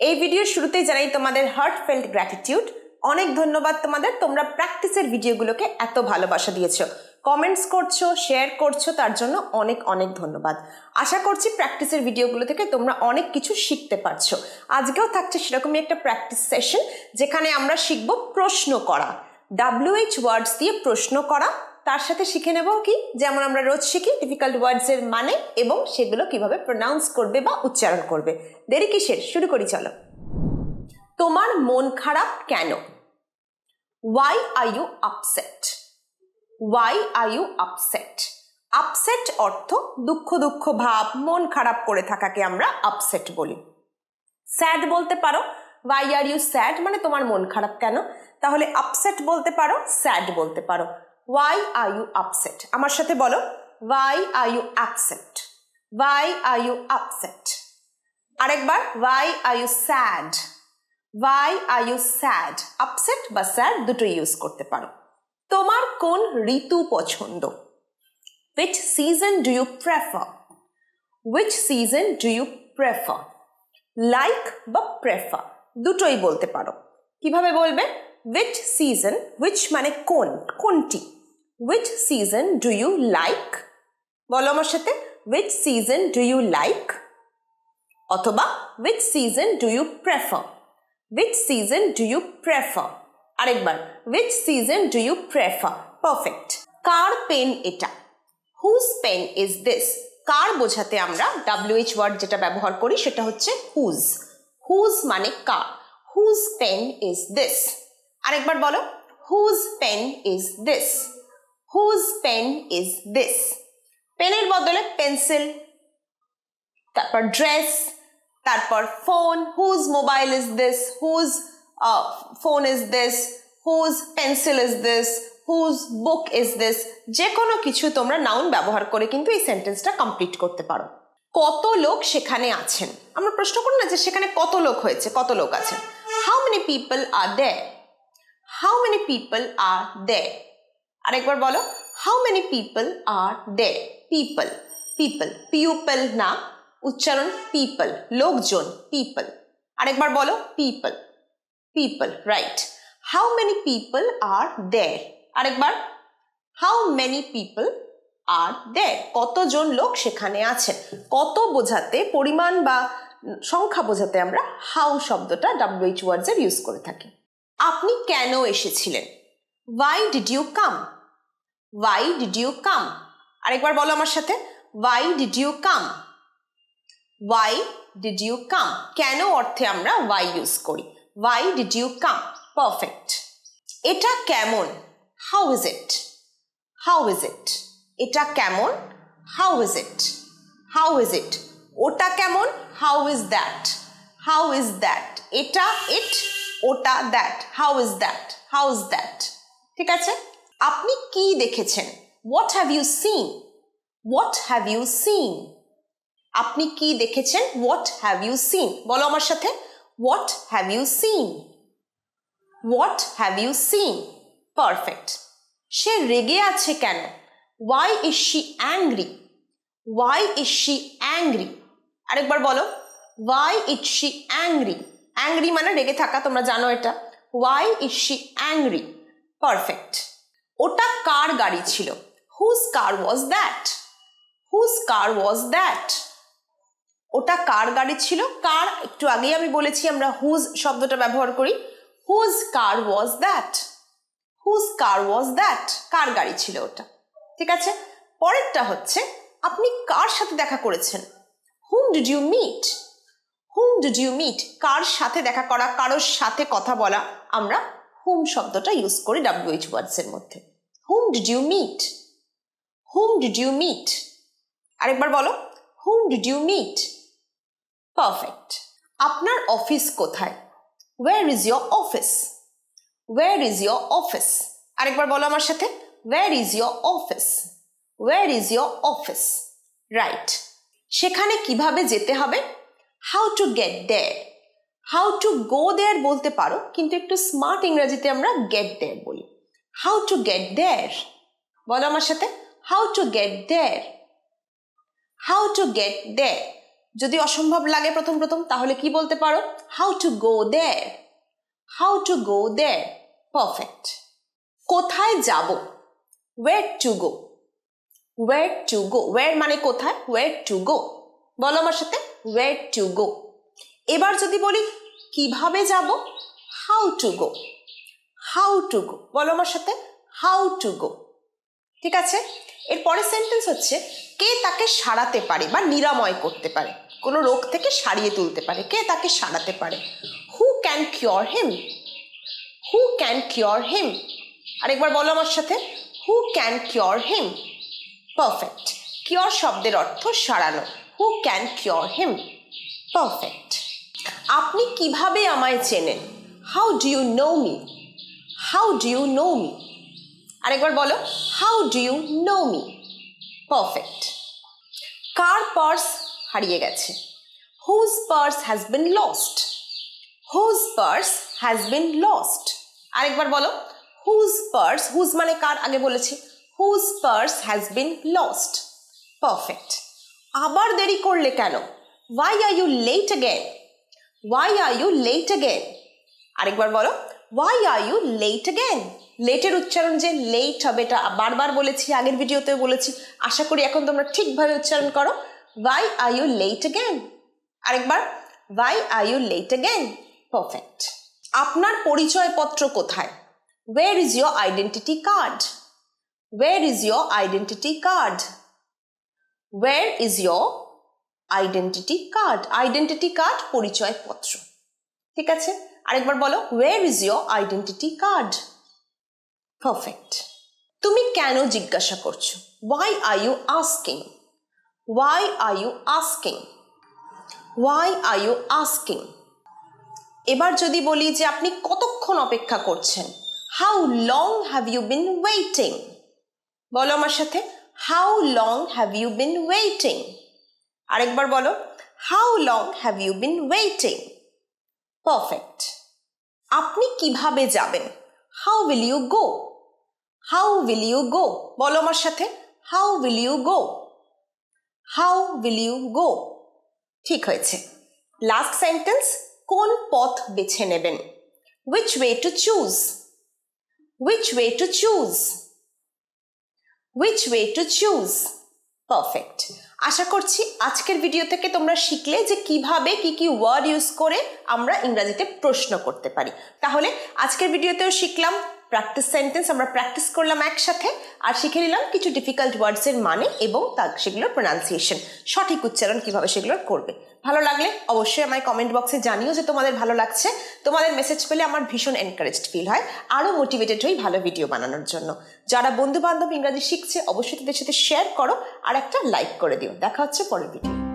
এই ভিডিওর শুরুতেই জানাই তোমাদের হার্টফেল্ট গ্র্যাটিটিউড। অনেক ধন্যবাদ তোমাদের, তোমরা প্র্যাকটিসের ভিডিওগুলোকে এত ভালোবাসা দিয়েছো, কমেন্টস করছো, শেয়ার করছো, তার জন্য অনেক অনেক ধন্যবাদ। আশা করছি প্র্যাকটিসের ভিডিওগুলো থেকে তোমরা অনেক কিছু শিখতে পারছো। আজকেও থাকছে সেরকমই একটা প্র্যাকটিস সেশন, যেখানে আমরা শিখব প্রশ্ন করা, WH ওয়ার্ডস দিয়ে প্রশ্ন করা। তার সাথে শিখে নেব কি, যেমন আমরা রোজ শিখি ডিফিকাল্ট ওয়ার্ডসের মানে এবং সেগুলো কিভাবে প্রোনাউন্স করবে বা উচ্চারণ করবে। দেরি কিসের, শুরু করি চলো। তোমার মন খারাপ কেন? Why are you upset? Why are you upset? Upset অর্থ দুঃখ দুঃখ ভাব, মন খারাপ করে থাকাকে আমরা আপসেট বলি। স্যাড বলতে পারো, Why are you sad মানে তোমার মন খারাপ কেন, তাহলে আপসেট বলতে পারো, স্যাড বলতে পারো। Why are you upset? আমার সাথে বলো, Why are you upset? Why are you upset? আরেকবার, Why are you sad? Why are you sad? Upset বা স্যাড দুটোই ইউজ করতে পারো। তোমার কোন ঋতু পছন্দ? Which season do you prefer? Which season do you prefer? Like বা প্রেফার দুটোই বলতে পারো। কিভাবে বলবে? Which season, which মানে কোন, কোনটি। Which season do you like? বলো আমার সাথে, Which season do you like? অথবা Which season do you prefer? Which season do you prefer? আরেকবার, Which season do you prefer? Perfect. কার পেন এটা? Whose pen is this? কার বোঝাতে আমরা WH ওয়ার্ড যেটা ব্যবহার করি সেটা হচ্ছে whose. Whose মানে কার। Whose pen is this? আরেকবার বলো, Whose pen is this? Whose pen is this? পেনের বদলে পেন্সিল, তারপর ড্রেস, তারপর phone, Whose mobile is this? Whose phone is this? Whose pencil is this? Whose book is this? যে কোনো কিছু তোমরা নাউন ব্যবহার করে কিন্তু এই সেন্টেন্সটা কমপ্লিট করতে পারো। কত লোক সেখানে আছেন? আমরা প্রশ্ন করি না যে সেখানে কত লোক হয়েছে, কত লোক আছেন। How many people are there? How many people are there? আরেকবার বলো, How many people are there? People, people, pupil না, উচ্চারণ people, লোকজন, people. আরেকবার বলো, people, people, right. How many people are there? আরেকবার, How many people are there? কতজন লোক সেখানে আছেন। কত বোঝাতে, পরিমাণ বা সংখ্যা বোঝাতে আমরা how শব্দটা WH words এর ইউজ করে থাকি। আপনি কেন এসেছিলেন? Why did you come? Why did you come? আরেকবার বলো আমার সাথে, Why did you come? Why did you come? কেন অর্থে আমরা why ইউজ করি। Why did you come? Perfect. এটা কেমন? How is it? How is it? এটা কেমন? How is it? How is it? ওটা কেমন? How is that? How is that? এটা it, ওটা that. How is that? How is that? ঠিক আছে? আপনি কি দেখেছেন? What have you seen? What have you seen? আপনি কি দেখেছেন? What have you seen? বলো আমার সাথে, What have you seen? What have you seen? Perfect. সে রেগে আছে কেন? Why is she angry? Why is she angry? আরেকবার বলো, Why is she angry? Angry মানে রেগে থাকা, তোমরা জানো এটা। Why is she angry? Perfect. ওটা কার গাড়ি ছিল? Whose car was that? Whose car was that? ওটা কার গাড়ি ছিল? কার একটু আগেই আমি বলেছি আমরা whose শব্দটা ব্যবহার করি। Whose car was that? Whose car was that? কার গাড়ি ছিল ওটা। ঠিক আছে, পরেরটা হচ্ছে আপনি কার সাথে দেখা করেছেন? Whom did you meet? Whom did you meet? কার সাথে দেখা করা, কারোর সাথে কথা বলা, আমরা whom শব্দটা ইউজ করি WH words এর মধ্যে। Whom did you meet? Whom did you meet? আরেকবার বলো, Whom did you meet? Perfect. আপনার অফিস কোথায়? Where is your office? Where is your office? আরেকবার বলো আমার সাথে, Where is your office? Where is your office? Right. সেখানে কিভাবে যেতে হবে? How to get there. How to go there বলতে পারো, কিন্তু একটু স্মার্ট ইংরেজিতে আমরা get there বলি। How to get there? বলো আমার সাথে, How to get there? How to get there? যদি অসম্ভব লাগে প্রথম তাহলে কি বলতে পারো? How to go there, how to go there. Perfect. কোথায় যাব? where to go, where to go, where মানে কোথায়, where to go। বলো আমার সাথে, where to go। এবার যদি বলি কিভাবে যাব, how to go, how to go। বলো আমার সাথে, how to go। ঠিক আছে, এরপরের সেন্টেন্স হচ্ছে কে তাকে সারাতে পারে বা নিরাময় করতে পারে, কোনো রোগ থেকে সারিয়ে তুলতে পারে, কে তাকে সারাতে পারে। who can cure him, who can cure him। আরেকবার বলো আমার সাথে, who can cure him। Perfect. Cure শব্দের অর্থ সারানো। who can cure him। Perfect. আপনি কিভাবে আমায় চেনেন? how do you know me, how do you know me। আরেকবার বলো, how do you know me। Perfect. কার পার্স হারিয়ে গেছে? whose purse has been lost, whose purse has been lost। আরেকবার বলো, whose purse, whose মানে কার, আগে বলেছি, whose purse has been lost। Perfect. আবার দেরি করলে কেন? why are you late again, why are you late again। আরেকবার বলো, why are you late again। লেটের উচ্চারণ যে লেট হবে, এটা বারবার বলেছি, আগের ভিডিওতেও বলেছি, আশা করি এখন তোমরা ঠিকভাবে উচ্চারণ করো। why are you late again। আরেকবার, why are you late again। Perfect. আপনার পরিচয়পত্র কোথায়? where is your identity card, where is your identity card, where is your identity card। identity card পরিচয়পত্র। ঠিক আছে, আরেকবার বলো, where is your identity card। Perfect. তুমি কেন জিজ্ঞাসা করছো? why are you asking, why are you asking, why are you asking। এবার যদি বলি যে আপনি কতক্ষণ অপেক্ষা করছেন, how long have you been waiting। বলো আমার সাথে, how long have you been waiting। আরেকবার বলো, how long have you been waiting। Perfect. আপনি কিভাবে যাবেন? how will you go, how will you go। বলো আমার সাথে, how will you go, how will you go। ঠিক হয়েছে। লাস্ট সেন্টেন্স, কোন পথ বেছে নেবেন? which way to choose, which way to choose, which way to choose। Perfect. আশা করছি আজকের ভিডিও থেকে তোমরা শিখলে যে কিভাবে কি ওয়ার্ড ইউজ করে আমরা ইংরেজিতে প্রশ্ন করতে পারি। তাহলে আজকের ভিডিওতেও শিখলাম প্র্যাকটিস সেন্টেন্স, আমরা প্র্যাকটিস করলাম একসাথে, আর শিখে নিলাম কিছু ডিফিকাল্ট ওয়ার্ডসের মানে এবং সেগুলোর প্রোনাউন্সিয়েশন, সঠিক উচ্চারণ কিভাবে সেগুলোর করবে। ভালো লাগলে অবশ্যই আমায় কমেন্ট বক্সে জানিও যে তোমাদের ভালো লাগছে। তোমাদের মেসেজ পেলে আমার ভীষণ এনকারেজড ফিল হয়, আরও মোটিভেটেড হই ভালো ভিডিও বানানোর জন্য। যারা বন্ধু বান্ধব ইংরাজি শিখছে অবশ্যই তাদের সাথে শেয়ার করো আর একটা লাইক করে দিও। দেখা হচ্ছে পরের ভিডিও।